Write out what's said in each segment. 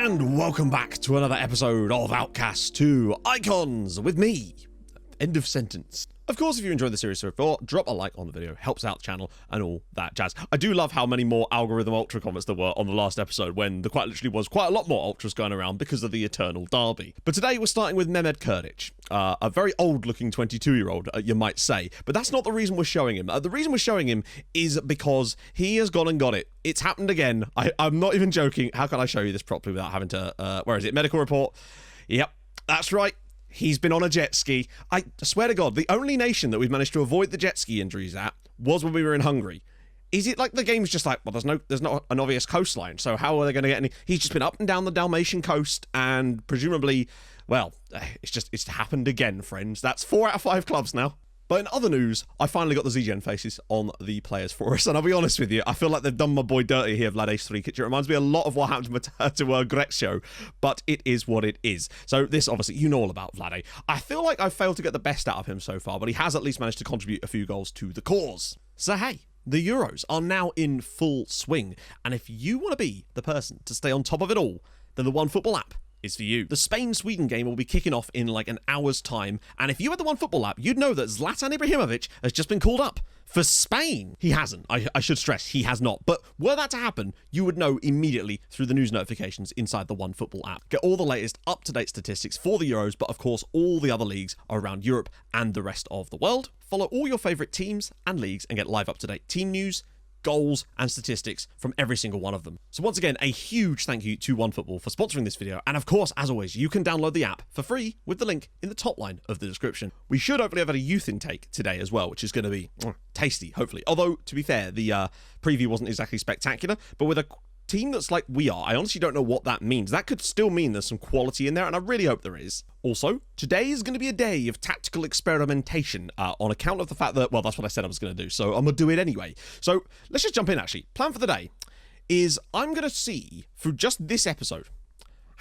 And welcome back to another episode of Outcasts 2 Icons with me. End of sentence. Of course, if you enjoyed the series so far, drop a like on the video, helps out the channel and all that jazz. I do love how many more algorithm ultra comments there were on the last episode when there quite literally was quite a lot more ultras going around because of the eternal derby. But today we're starting with Mehmed Kurdic, a very old looking 22-year-old, you might say. But that's not the reason we're showing him. The reason we're showing him is because he has gone and got it. It's happened again. I'm not even joking. How can I show you this properly without having to, where is it? Medical report. Yep, that's right. He's been on a jet ski. I swear to God, the only nation that we've managed to avoid the jet ski injuries at was when we were in Hungary. Is it like the game's just like, well, there's not an obvious coastline, so how are they going to get any? He's just been up and down the Dalmatian coast, and presumably, well, it's happened again, friends. That's 4 out of 5 clubs now. But in other news, I finally got the Z-Gen faces on the players for us, and I'll be honest with you, I feel like they've done my boy dirty here, Vlad H3. It reminds me a lot of what happened to Gretzio, but it is what it is. So this, obviously, you know all about Vlade. I feel like I've failed to get the best out of him so far, but he has at least managed to contribute a few goals to the cause. So hey, the Euros are now in full swing, and if you want to be the person to stay on top of it all, then the OneFootball app is for you. The Spain-Sweden game will be kicking off in like an hour's time, and if you had the OneFootball app, you'd know that Zlatan Ibrahimovic has just been called up for Spain. He hasn't. I should stress, he has not. But were that to happen, you would know immediately through the news notifications inside the OneFootball app. Get all the latest up-to-date statistics for the Euros, but of course all the other leagues around Europe and the rest of the world. Follow all your favourite teams and leagues and get live up-to-date team news, goals and statistics from every single one of them. So once again, a huge thank you to OneFootball for sponsoring this video, and of course, as always, you can download the app for free with the link in the top line of the description. We should hopefully have a youth intake today as well, which is going to be tasty, hopefully. Although, to be fair, the preview wasn't exactly spectacular, but with a team that's like we are, I honestly don't know what that means. That could still mean there's some quality in there, and I really hope there is. Also, today is going to be a day of tactical experimentation on account of the fact that, well, that's what I said I was going to do, so I'm going to do it anyway. So let's just jump in, actually. Plan for the day is I'm going to see, through just this episode,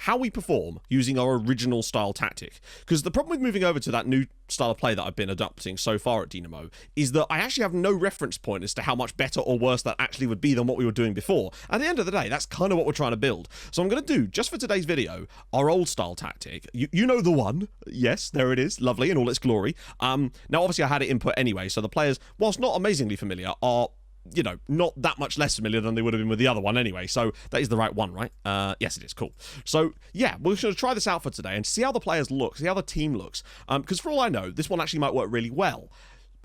how we perform using our original style tactic. Because the problem with moving over to that new style of play that I've been adopting so far at Dynamo is that I actually have no reference point as to how much better or worse that actually would be than what we were doing before. At the end of the day, that's kind of what we're trying to build. So I'm going to do, just for today's video, our old style tactic. You know the one. Yes, there it is. Lovely in all its glory. Now, obviously, I had it input anyway, so the players, whilst not amazingly familiar, are, you know, not that much less familiar than they would have been with the other one anyway, so that is the right one, right? Yes, it is. Cool. So, yeah, we're going to try this out for today and see how the players look, see how the team looks, because for all I know, this one actually might work really well,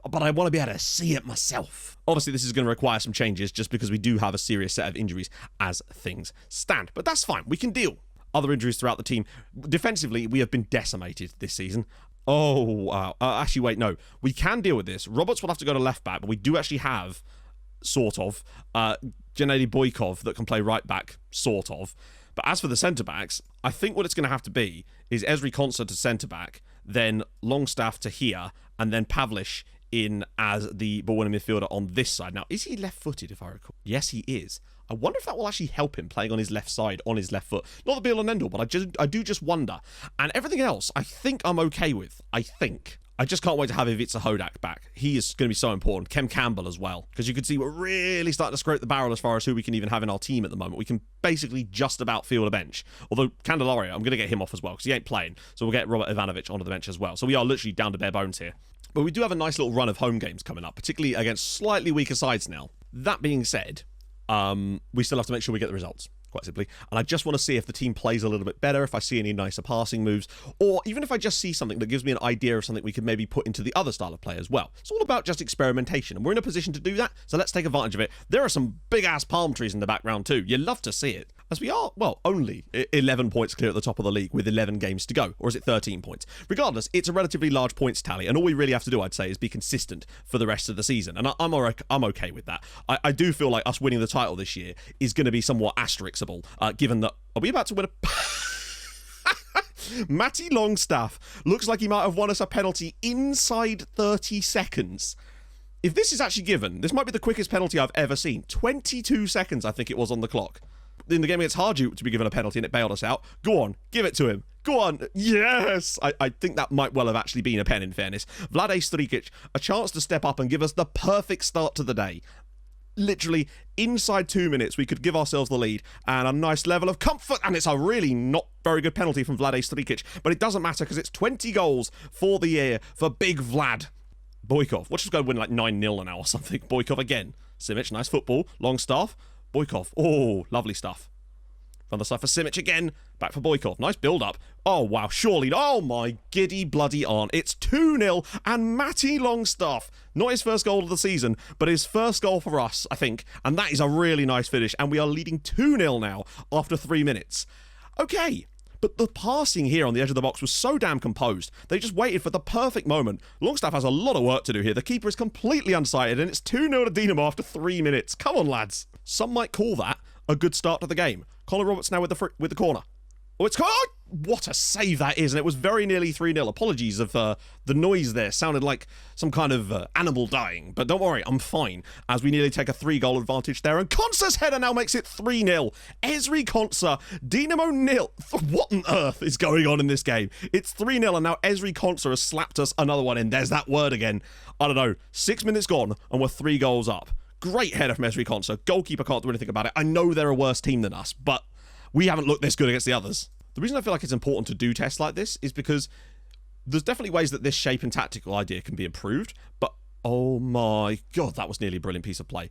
but I want to be able to see it myself. Obviously, this is going to require some changes just because we do have a serious set of injuries as things stand, but that's fine. We can deal. Other injuries throughout the team. Defensively, we have been decimated this season. Oh, wow. Actually, wait, no. We can deal with this. Roberts will have to go to left back, but we do actually have sort of, Gennady Boykov that can play right back, sort of. But as for the centre-backs, I think what it's going to have to be is Ezri Konsa to centre-back, then Longstaff to here, and then Pavlich in as the ball-winning midfielder on this side. Now, is he left-footed, if I recall? Yes, he is. I wonder if that will actually help him playing on his left side, on his left foot. Not the be-all and end-all, but I do just wonder. And everything else, I think I'm okay with. I think. I just can't wait to have Ivica Hodak back. He is going to be so important. Kem Campbell as well. Because you can see we're really starting to scrape the barrel as far as who we can even have in our team at the moment. We can basically just about field a bench. Although Candelario, I'm going to get him off as well because he ain't playing. So we'll get Robert Ivanovic onto the bench as well. So we are literally down to bare bones here. But we do have a nice little run of home games coming up, particularly against slightly weaker sides now. That being said, we still have to make sure we get the results, quite simply. And I just want to see if the team plays a little bit better, if I see any nicer passing moves, or even if I just see something that gives me an idea of something we could maybe put into the other style of play as well. It's all about just experimentation, and we're in a position to do that, so let's take advantage of it. There are some big-ass palm trees in the background too. You love to see it. As we are, well, only 11 points clear at the top of the league with 11 games to go. Or is it 13 points? Regardless, it's a relatively large points tally, and all we really have to do, I'd say, is be consistent for the rest of the season. And I'm okay with that. I do feel like us winning the title this year is going to be somewhat asterixable, given that... Are we about to win a... Matty Longstaff looks like he might have won us a penalty inside 30 seconds. If this is actually given, this might be the quickest penalty I've ever seen. 22 seconds, I think it was on the clock. In the game against Harju to be given a penalty and it bailed us out. Go on, give it to him. Go on. Yes! I think that might well have actually been a pen, in fairness. Vlade Strikic, a chance to step up and give us the perfect start to the day. literally inside 2 minutes, we could give ourselves the lead and a nice level of comfort. And it's a really not very good penalty from Vlade Strikic, but it doesn't matter because it's 20 goals for the year for big Vlad. Boykov. Watch us go win like 9-0 now or something. Boykov again. Simic, nice football. Longstaff. Boykov. Oh, lovely stuff. On the side for Simic again. Back for Boykov. Nice build-up. Oh, wow. Surely. Oh, my giddy bloody aunt. It's 2-0 and Matty Longstaff. Not his first goal of the season, but his first goal for us, I think. And that is a really nice finish. And we are leading 2-0 now after 3 minutes. Okay. But the passing here on the edge of the box was so damn composed. They just waited for the perfect moment. Longstaff has a lot of work to do here. The keeper is completely unsighted, and it's 2-0 to Dinamo after 3 minutes. Come on, lads. Some might call that a good start to the game. Colin Roberts now with the corner. Oh, it's... Oh, what a save that is, and it was very nearly 3-0. Apologies if the noise there sounded like some kind of animal dying, but don't worry, I'm fine, as we nearly take a 3-goal advantage there, and Konsa's header now makes it 3-0. Ezri Konsa, Dinamo 0. What on earth is going on in this game? It's 3-0, and now Ezri Konsa has slapped us another one in. There's that word again. I don't know, 6 minutes gone, and we're 3 goals up. Great header from Ezri Konsa. Goalkeeper can't do anything about it. I know they're a worse team than us, but we haven't looked this good against the others. The reason I feel like it's important to do tests like this is because there's definitely ways that this shape and tactical idea can be improved, but oh my god, that was nearly a brilliant piece of play.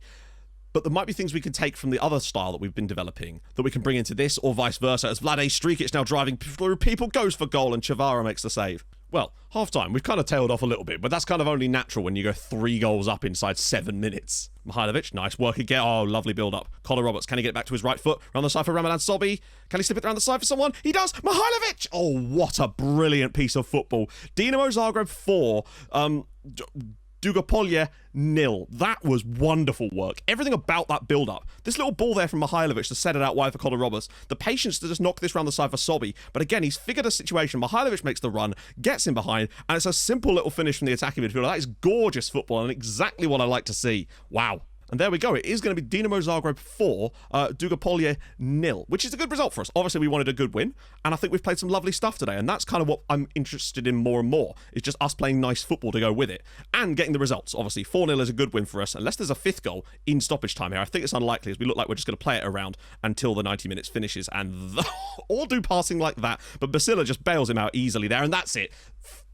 But there might be things we can take from the other style that we've been developing that we can bring into this, or vice versa, as Vlade Strikic now driving through people, goes for goal, and Chavara makes the save. Well, half-time, we've kind of tailed off a little bit, but that's kind of only natural when you go 3 goals up inside 7 minutes. Mihailovic, nice work again. Oh, lovely build-up. Colin Roberts, can he get it back to his right foot? Around the side for Ramadan Sobhi. Can he slip it around the side for someone? He does! Mihailovic! Oh, what a brilliant piece of football. Dinamo Zagreb 4, Dugopolje 0. That was wonderful work. Everything about that build-up. This little ball there from Mihailovic to set it out wide for Colin Roberts. The patience to just knock this round the side for Sobhi. But again, he's figured a situation. Mihailovic makes the run, gets in behind, and it's a simple little finish from the attacking midfielder. That is gorgeous football and exactly what I like to see. Wow. And there we go. It is going to be Dinamo Zagreb 4, Dugopolje 0, which is a good result for us. Obviously, we wanted a good win, and I think we've played some lovely stuff today, and that's kind of what I'm interested in more and more. It's just us playing nice football to go with it, and getting the results. Obviously, 4-0 is a good win for us, unless there's a 5th goal in stoppage time here. I think it's unlikely, as we look like we're just going to play it around until the 90 minutes finishes, and all do passing like that, but Basila just bails him out easily there, and that's it.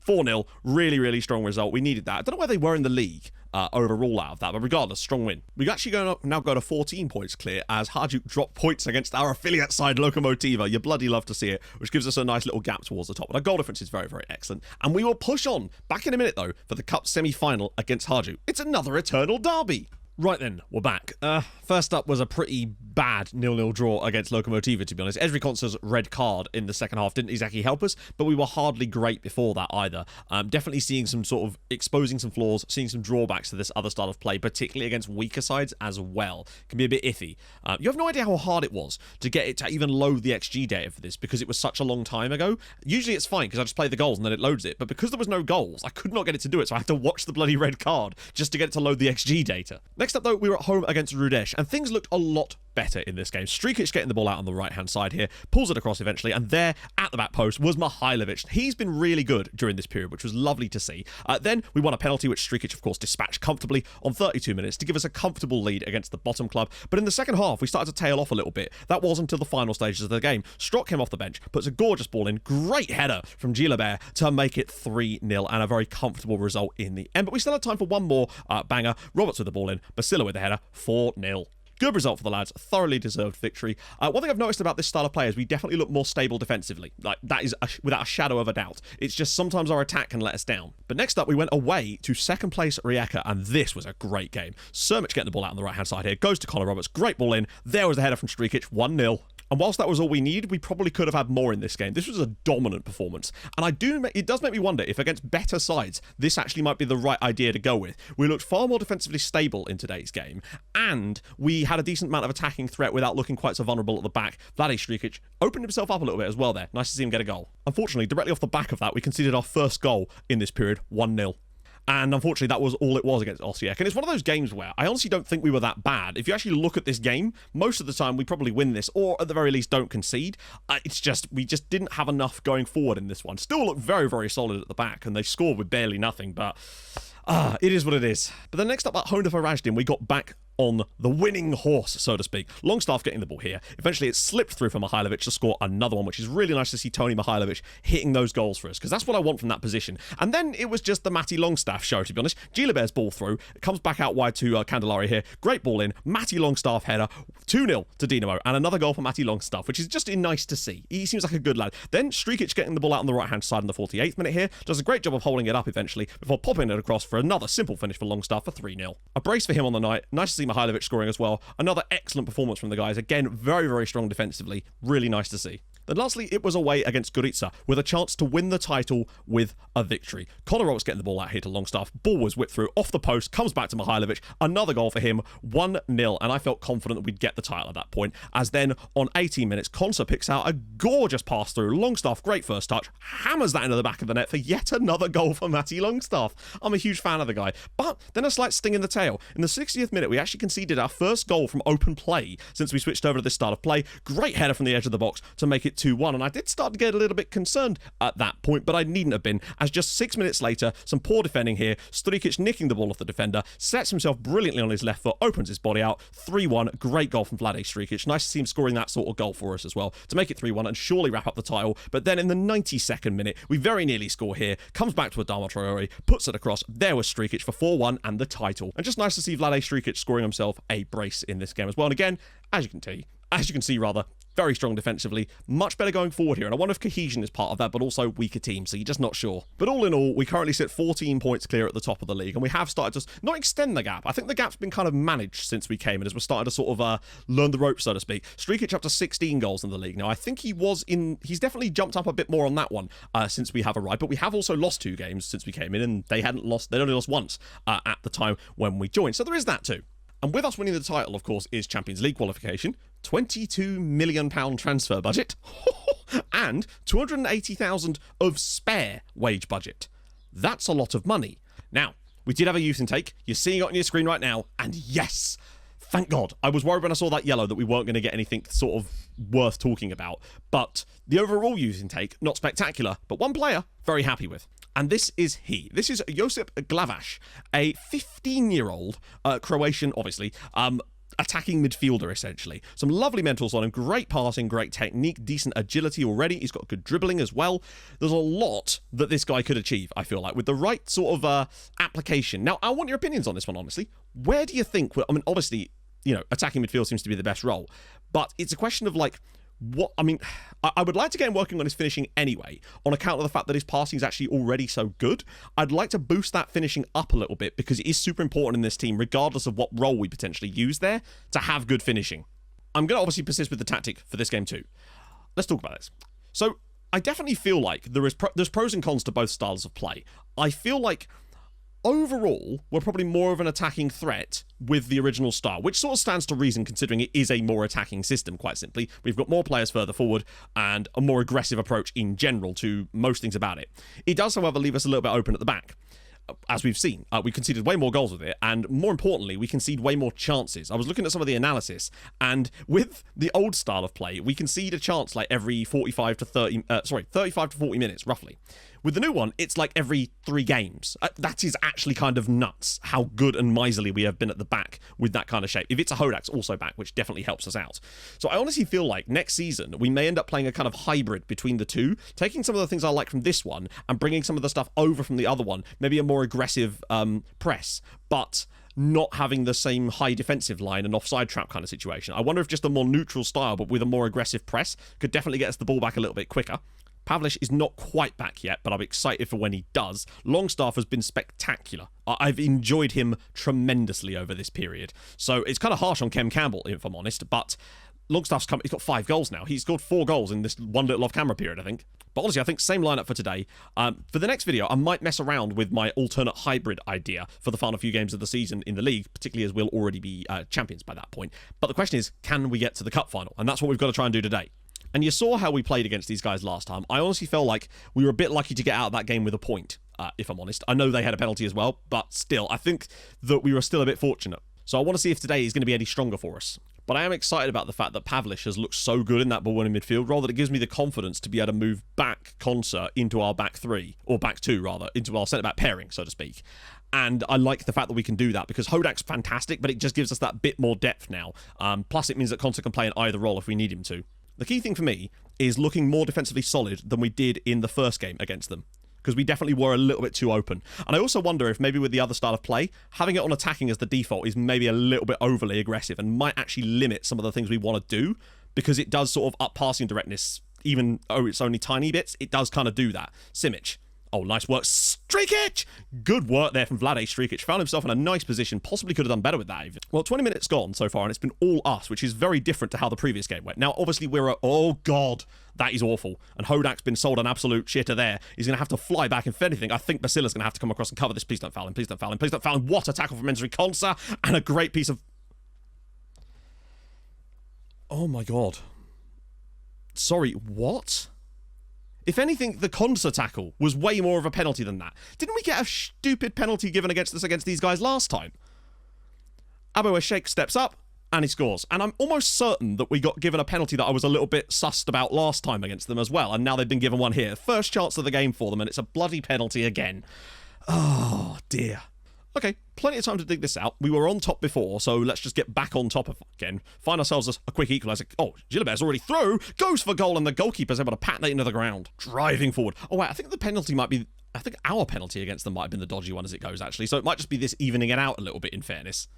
4-0, really, really strong result. We needed that. I don't know where they were in the league overall out of that, but regardless, strong win. We're actually going to now go to 14 points clear as Hajduk dropped points against our affiliate side, Lokomotiva. You bloody love to see it, which gives us a nice little gap towards the top. But our goal difference is very, very excellent. And we will push on back in a minute, though, for the Cup semi-final against Hajduk. It's another eternal derby. Right then, we're back. First up was a pretty bad 0-0 draw against Lokomotiva, to be honest. Ezri Konsa's red card in the second half didn't exactly help us, but we were hardly great before that either. Definitely seeing some sort of exposing some flaws, seeing some drawbacks to this other style of play, particularly against weaker sides as well. Can be a bit iffy. You have no idea how hard it was to get it to even load the XG data for this because it was such a long time ago. Usually it's fine because I just play the goals and then it loads it, but because there was no goals, I could not get it to do it, so I had to watch the bloody red card just to get it to load the XG data. Next up, though, we were at home against Rudesh, and things looked a lot better in this game. Strikic getting the ball out on the right-hand side here, pulls it across eventually, and there at the back post was Mihailovic. He's been really good during this period, which was lovely to see. Then we won a penalty, which Strikic, of course, dispatched comfortably on 32 minutes to give us a comfortable lead against the bottom club. But in the second half, we started to tail off a little bit. That was until the final stages of the game. Strock came off the bench, puts a gorgeous ball in, great header from Gilabert to make it 3-0, and a very comfortable result in the end. But we still had time for one more banger. Roberts with the ball in, Basila with the header, 4-0. Good result for the lads. Thoroughly deserved victory. One thing I've noticed about this style of play is we definitely look more stable defensively. Like, that is without a shadow of a doubt. It's just sometimes our attack can let us down. But next up, we went away to second place Rijeka, and this was a great game. Sirmic getting the ball out on the right-hand side here. Goes to Colin Roberts. Great ball in. There was the header from Strikic. 1-0. And whilst that was all we needed, we probably could have had more in this game. This was a dominant performance. And it does make me wonder if against better sides, this actually might be the right idea to go with. We looked far more defensively stable in today's game, and we had a decent amount of attacking threat without looking quite so vulnerable at the back. Vlade Strikic opened himself up a little bit as well there. Nice to see him get a goal. Unfortunately, directly off the back of that, we conceded our first goal in this period, 1-0. And unfortunately, that was all it was against Osijek. And it's one of those games where I honestly don't think we were that bad. If you actually look at this game, most of the time we probably win this, or at the very least don't concede. It's just, we just didn't have enough going forward in this one. Still look very, very solid at the back, and they scored with barely nothing, but it is what it is. But then next up at home for Rajdin, we got back on the winning horse, so to speak. Longstaff getting the ball here. Eventually, it slipped through for Mihailovic to score another one, which is really nice to see Tony Mihailovic hitting those goals for us, because that's what I want from that position. And then it was just the Matty Longstaff show, to be honest. Gilabert's ball through. It comes back out wide to Candelaria here. Great ball in. Matty Longstaff header. 2-0 to Dinamo. And another goal for Matty Longstaff, which is just nice to see. He seems like a good lad. Then Strikic getting the ball out on the right-hand side in the 48th minute here. Does a great job of holding it up eventually before popping it across for another simple finish for Longstaff for 3-0. A brace for him on the night. Nice to see Mihailovic scoring as well. Another excellent performance from the guys. Again, very, very strong defensively. Really nice to see. Then lastly, it was away against Gorica with a chance to win the title with a victory. Kolarov was getting the ball out here to Longstaff. Ball was whipped through off the post, comes back to Mihailovic. Another goal for him, 1-0. And I felt confident that we'd get the title at that point. As then on 18 minutes, Konsa picks out a gorgeous pass through. Longstaff, great first touch, hammers that into the back of the net for yet another goal for Matty Longstaff. I'm a huge fan of the guy. But then a slight sting in the tail. In the 60th minute, we actually conceded our first goal from open play since we switched over to this style of play. Great header from the edge of the box to make it 2-1, and I did start to get a little bit concerned at that point, but I needn't have been, as just 6 minutes later, some poor defending here, Strikic nicking the ball off the defender, sets himself brilliantly on his left foot, opens his body out, 3-1, great goal from Vlade Strikic. Nice to see him scoring that sort of goal for us as well, to make it 3-1 and surely wrap up the title. But then in the 92nd minute, we very nearly score here, comes back to Adama Traore, puts it across, there was Strikic for 4-1 and the title. And just nice to see Vlade Strikic scoring himself a brace in this game as well. And again, as you can see, very strong defensively, much better going forward here, and I wonder if cohesion is part of that, but also weaker teams, so you're just not sure. But all in all, we currently sit 14 points clear at the top of the league, and we have started to not extend the gap. I think the gap's been kind of managed since we came in, as we're starting to sort of learn the ropes, so to speak. Strikic up to 16 goals in the league now. I think he's definitely jumped up a bit more on that one since we have arrived, but we have also lost 2 games since we came in, and they'd only lost once at the time when we joined, so there is that too. And with us winning the title, of course, is Champions League qualification, £22 million transfer budget, and 280,000 of spare wage budget. That's a lot of money. Now, we did have a youth intake. You're seeing it on your screen right now, and yes, thank God. I was worried when I saw that yellow that we weren't going to get anything sort of worth talking about. But the overall youth intake, not spectacular, but one player, very happy with. And this is he. This is Josip Glavaš, a 15-year-old Croatian, obviously, attacking midfielder, essentially. Some lovely mentals on him. Great passing, great technique, decent agility already. He's got good dribbling as well. There's a lot that this guy could achieve, I feel like, with the right sort of application. Now, I want your opinions on this one, honestly. Where do you think... I mean, obviously, attacking midfield seems to be the best role. But it's a question of, I would like to get him working on his finishing anyway, on account of the fact that his passing is actually already so good. I'd like to boost that finishing up a little bit, because it is super important in this team, regardless of what role we potentially use there, to have good finishing. I'm going to obviously persist with the tactic for this game too. Let's talk about this. So, I definitely feel like there's pros and cons to both styles of play. I feel like overall, we're probably more of an attacking threat with the original style, which sort of stands to reason considering it is a more attacking system, quite simply. We've got more players further forward and a more aggressive approach in general to most things about it. It does, however, leave us a little bit open at the back. As we've seen, we conceded way more goals with it, and more importantly, we concede way more chances. I was looking at some of the analysis, and with the old style of play, we concede a chance like every 35 to 40 minutes, roughly. With the new one, it's like every 3 games. That is actually kind of nuts, how good and miserly we have been at the back with that kind of shape. If it's a Hodak's also back, which definitely helps us out. So I honestly feel like next season, we may end up playing a kind of hybrid between the two, taking some of the things I like from this one and bringing some of the stuff over from the other one, maybe a more aggressive press, but not having the same high defensive line and offside trap kind of situation. I wonder if just a more neutral style, but with a more aggressive press, could definitely get us the ball back a little bit quicker. Pavlish is not quite back yet, but I'm excited for when he does. Longstaff has been spectacular. I've enjoyed him tremendously over this period. So it's kind of harsh on Kem Campbell, if I'm honest, but Longstaff's he's got 5 goals now. He's scored 4 goals in this one little off-camera period, I think. But honestly, I think same lineup for today. For the next video, I might mess around with my alternate hybrid idea for the final few games of the season in the league, particularly as we'll already be champions by that point. But the question is, can we get to the cup final? And that's what we've got to try and do today. And you saw how we played against these guys last time. I honestly felt like we were a bit lucky to get out of that game with a point, if I'm honest. I know they had a penalty as well, but still, I think that we were still a bit fortunate. So I want to see if today is going to be any stronger for us. but I am excited about the fact that Pavlish has looked so good in that ball winning midfield role that it gives me the confidence to be able to move back Konsa into our back three, or back two rather, into our centre back pairing, so to speak. And I like the fact that we can do that because Hodak's fantastic, but it just gives us that bit more depth now. Plus, it means that Konsa can play in either role if we need him to. The key thing for me is looking more defensively solid than we did in the first game against them, because we definitely were a little bit too open. And I also wonder if maybe with the other style of play, having it on attacking as the default is maybe a little bit overly aggressive and might actually limit some of the things we want to do, because it does sort of up passing directness, even though it's only tiny bits, it does kind of do that. Simic. Oh, nice work. Strikic! Good work there from Vlade Strikic. Found himself in a nice position. Possibly could have done better with that even. Well, 20 minutes gone so far, and it's been all us, which is very different to how the previous game went. Now, obviously, oh, God, that is awful. And Hodak's been sold an absolute shitter there. He's going to have to fly back. If anything, I think Basila's going to have to come across and cover this. Please don't foul him. Please don't foul him. Please don't foul him. What a tackle from Enzri Konsa. And a great piece of... Oh, my God. Sorry, what? If anything, the Konsa tackle was way more of a penalty than that. Didn't we get a stupid penalty given against us against these guys last time? Abo Eshek steps up and he scores. And I'm almost certain that we got given a penalty that I was a little bit sussed about last time against them as well. And now they've been given one here. First chance of the game for them, and it's a bloody penalty again. Oh, dear. Okay, plenty of time to dig this out. We were on top before, so let's just get back on top again. Find ourselves a quick equaliser. Oh, Gilbert's already through. Goes for goal, and the goalkeeper's able to pat that into the ground. Driving forward. Oh, wait, I think the penalty might be... I think our penalty against them might have been the dodgy one as it goes, actually. So it might just be this evening it out a little bit, in fairness.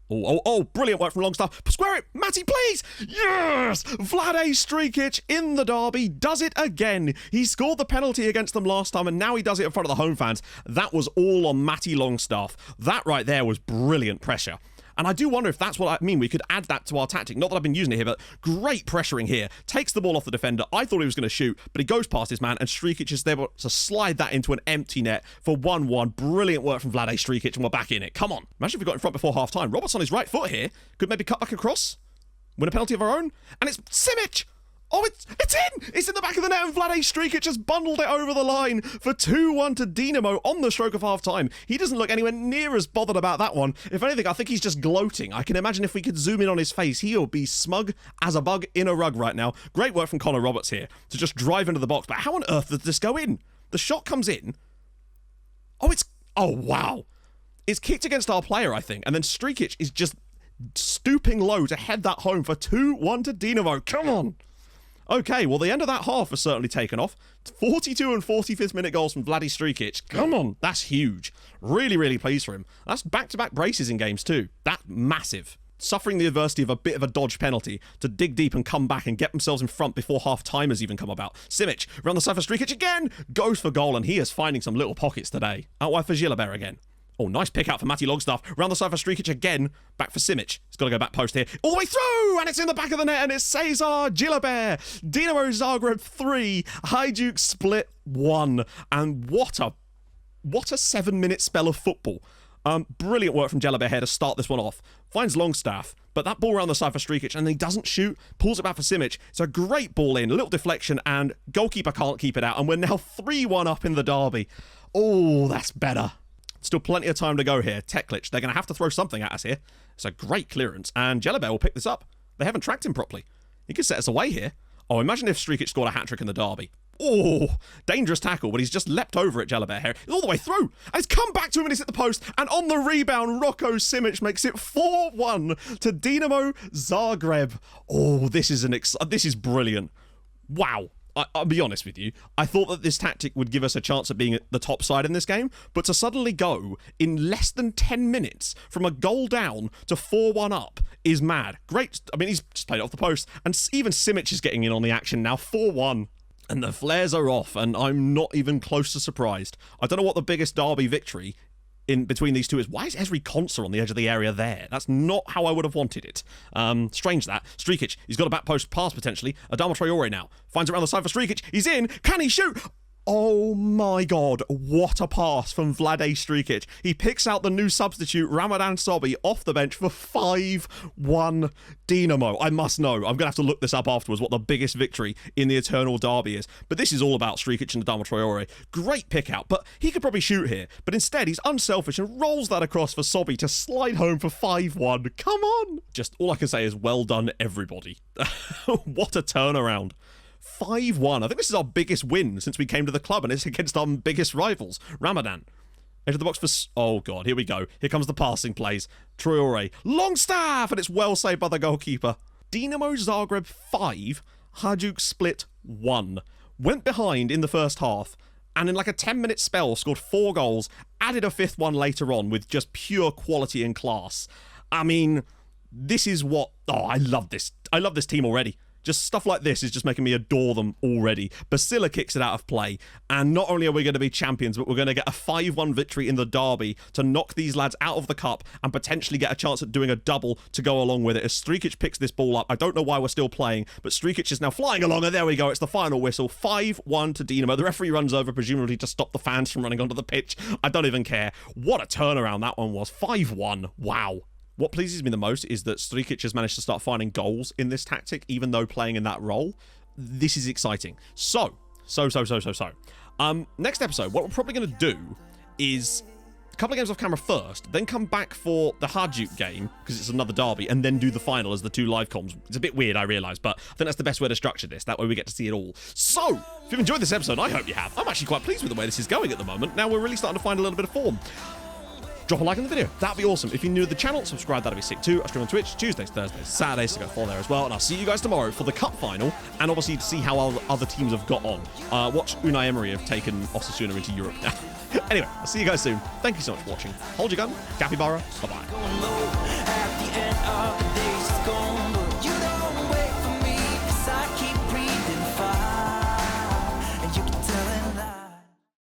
Oh, brilliant work from Longstaff. Square it, Matty, please! Yes! Vlade Strikic in the derby does it again. He scored the penalty against them last time, and now he does it in front of the home fans. That was all on Matty Longstaff. That right there was brilliant pressure. And I do wonder if that's what I mean. We could add that to our tactic. Not that I've been using it here, but great pressuring here. Takes the ball off the defender. I thought he was going to shoot, but he goes past his man, and Strikic is there to slide that into an empty net for 1-1. Brilliant work from Vlade Strikic, and we're back in it. Come on. Imagine if we got in front before half-time. Roberts on his right foot here. Could maybe cut back across. Win a penalty of our own. And it's Simic! Oh, it's in! It's in the back of the net, and Vlade Strikic just bundled it over the line for 2-1 to Dinamo on the stroke of half-time. He doesn't look anywhere near as bothered about that one. If anything, I think he's just gloating. I can imagine if we could zoom in on his face, he'll be smug as a bug in a rug right now. Great work from Connor Roberts here to just drive into the box. But how on earth did this go in? The shot comes in. Oh, wow. It's kicked against our player, I think. And then Strikic is just stooping low to head that home for 2-1 to Dinamo. Come on. Okay, well, the end of that half was certainly taken off. 42 and 45th minute goals from Vlade Strikic. Come on, that's huge. Really, really pleased for him. That's back-to-back braces in games too. That's massive. Suffering the adversity of a bit of a dodge penalty to dig deep and come back and get themselves in front before half-time has even come about. Simic, around the side for Strikic again, goes for goal, and he is finding some little pockets today. Out wide for Gilbert again. Oh, nice pick out for Matty Longstaff. Round the side for Strikic again. Back for Simic. He's got to go back post here. All the way through! And it's in the back of the net, and it's Cesar Gilbert. Dinamo Zagreb 3. Hajduk Split 1. And what a 7-minute spell of football. Brilliant work from Gilbert here to start this one off. Finds Longstaff, but that ball around the side for Strikic, and he doesn't shoot. Pulls it back for Simic. It's a great ball in. A little deflection, and goalkeeper can't keep it out. And we're now 3-1 up in the derby. Oh, that's better. Still plenty of time to go here. Teklic, they're going to have to throw something at us here. It's a great clearance, and Gilbert will pick this up. They haven't tracked him properly. He could set us away here. Oh, imagine if Strikic scored a hat-trick in the derby. Oh, dangerous tackle, but he's just leapt over it, Gilbert here. He's all the way through, and it's come back to him and he's hit the post, and on the rebound, Rocco Simic makes it 4-1 to Dinamo Zagreb. Oh, this is brilliant. Wow. I'll be honest with you, I thought that this tactic would give us a chance at being at the top side in this game, but to suddenly go in less than 10 minutes from a goal down to 4-1 up is mad. Great. I mean, he's just played it off the post, and even Simic is getting in on the action now. 4-1. And the flares are off, and I'm not even close to surprised. I don't know what the biggest derby victory in between these two is. Why is Ezri Konsa on the edge of the area there? That's not how I would have wanted it. Strange that. Strikic, he's got a back post pass potentially. Adama Traore now. Finds it around the side for Strikic. He's in. Can he shoot? Oh my god, what a pass from Vlade Strikic. He picks out the new substitute, Ramadan Sobhi, off the bench for 5-1 Dinamo. I must know, I'm going to have to look this up afterwards, what the biggest victory in the Eternal Derby is. But this is all about Strikic and Adama Traore. Great pick out, but he could probably shoot here. But instead, he's unselfish and rolls that across for Sobhi to slide home for 5-1. Come on! Just all I can say is well done, everybody. What a turnaround. 5-1. I think this is our biggest win since we came to the club, and it's against our biggest rivals. Ramadan. Into the box for... Oh, God. Here we go. Here comes the passing plays. Traore. Long staff! And it's well saved by the goalkeeper. Dinamo Zagreb 5. Hajduk Split 1. Went behind in the first half, and in like a 10-minute spell scored 4 goals, added a 5th one later on with just pure quality and class. I mean, this is what... Oh, I love this. I love this team already. Just stuff like this is just making me adore them already. Basila kicks it out of play, and not only are we going to be champions, but we're going to get a 5-1 victory in the derby to knock these lads out of the cup and potentially get a chance at doing a double to go along with it. As Strikic picks this ball up, I don't know why we're still playing, but Strikic is now flying along, and there we go. It's the final whistle. 5-1 to Dinamo. The referee runs over, presumably to stop the fans from running onto the pitch. I don't even care. What a turnaround that one was. 5-1. Wow. What pleases me the most is that Strikic has managed to start finding goals in this tactic, even though playing in that role. This is exciting. So. Next episode, what we're probably going to do is a couple of games off camera first, then come back for the Hajduk game, because it's another derby, and then do the final as the 2 live comms. It's a bit weird, I realise, but I think that's the best way to structure this. That way we get to see it all. So, if you've enjoyed this episode, I hope you have. I'm actually quite pleased with the way this is going at the moment. Now we're really starting to find a little bit of form. Drop a like on the video. That'd be awesome. If you're new to the channel, subscribe. That'd be sick too. I stream on Twitch Tuesdays, Thursdays, Saturdays, so go follow there as well. And I'll see you guys tomorrow for the cup final, and obviously to see how other teams have got on. Watch Unai Emery have taken Osasuna into Europe now. Anyway, I'll see you guys soon. Thank you so much for watching. Hold your gun. Capybara. Bye-bye.